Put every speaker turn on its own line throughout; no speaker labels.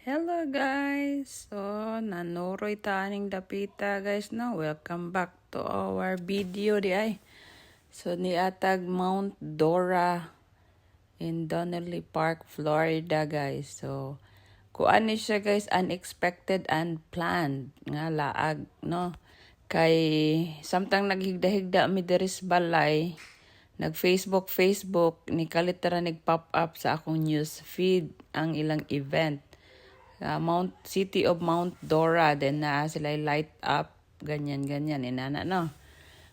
Hello guys! So, nanuroy taning dapita guys no. Welcome back to our video di ay. So, niatag Mount Dora in Donnelly Park, Florida guys. So, kuan ni siya guys, unexpected and planned nga laag no. Kay samtang naghigda-higda mi diris balay, nag-Facebook ni kalitara nag-pop up sa akong news feed ang ilang event. City of Mount Dora, then na sila light up, ganyan, inana, no?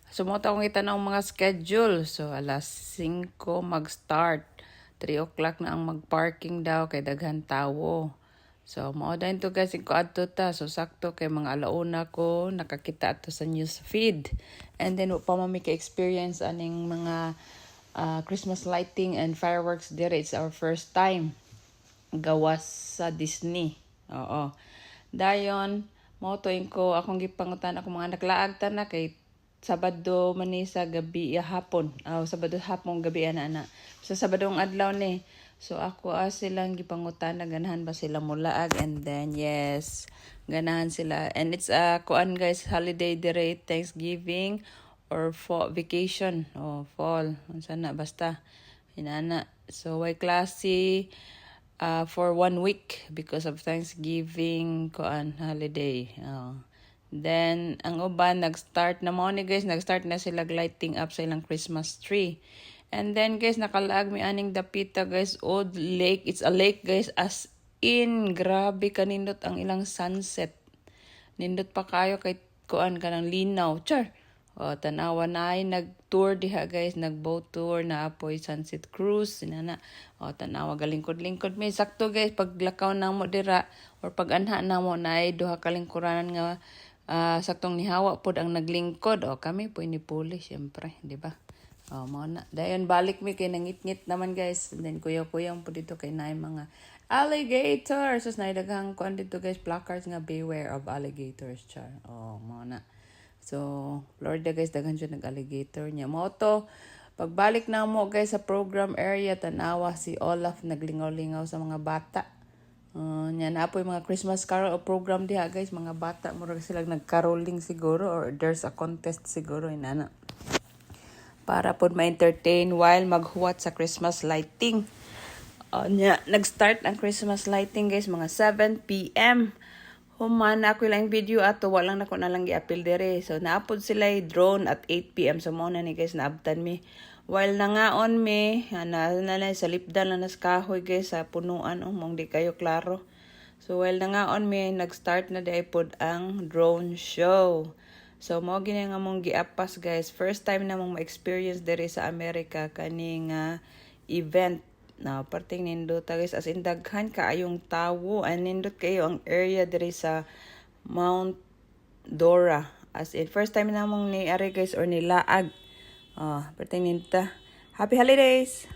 So, mo akong itanong mga schedule. So, alas 5 mag-start. 3 o'clock na ang mag-parking daw kay daghan tawo. So, mao din to guys, ko adto ta. So, sakto kay mga alauna ko, nakakita ato sa news feed. And then, pa mami ka-experience aning mga Christmas lighting and fireworks there. It's our first time gawas sa Disney. Oo. Dayon, motoin ko akong gipangutan ako mga naklaag ta na kay Sabado man ni sa gabi hapon. Sabado hapon gabi ana. So Sabadong adlaw ni. So ako silang gipangutan na ganahan ba sila mulaag, and then yes, ganahan sila. And it's kuan guys, holiday dire, Thanksgiving or vacation fall. Unsa na basta inana. So way klase for 1 week because of Thanksgiving holiday. Then ang uban nag-start na mo ni guys, nag-start na sila lighting up sa ilang Christmas tree. And then guys, nakalaag mi aning dapita guys, Old Lake. It's a lake guys, as in grabe kanindot ang ilang sunset. Nindot pa kayo kay kuan kanang linaw. Char. Tanawa na ay nag-tour diha guys, nag-boat tour na apoy sunset cruise sinana. Tanawa galingkod-lingkod may sakto guys, paglakaw na mo dira or pag-anha na mo na ay duha ka lingkuranan nga saktong nihawa pod ang naglingkod. Kami po inipuli syempre, di ba? Mao na. Dayon balik mi kay nangit-ngit naman guys. And then kuya-kuyang po dito kay naay mga alligators. So naidaghang kuan dito guys, placards nga beware of alligators, char. Mao na. So, Florida guys, daghan siya nag-alligator niya. Mao to, pagbalik na mo guys sa program area, tanawa si Olaf naglingaw-lingaw sa mga bata. Nya na po yung mga Christmas carol o program diha guys, mga bata murag sila nag-caroling siguro or there's a contest siguro inana. Para pod ma-entertain while maghuwat sa Christmas lighting. Nag-start ang Christmas lighting guys mga 7 p.m. Humana ako lang video ato, walang nako na lang gi-appeal dire. So naapod sila drone at 8 p.m. So mo na ni guys naabtan mi. While nangaon mi, na sa lipdan lang nas kahoy guys sa punuan mong di kayo klaro. So while nangaon mi, nag-start na di pod ang drone show. So mo gini nga mong giapas guys. First time na mong ma-experience dire sa Amerika kaning event. Parting nindot guys, as in daghan kaayong tawo, and nindot kayo ang area diri sa Mount Dora. As in first time namong ni ari guys or nilaag. Parting nindot. Happy holidays.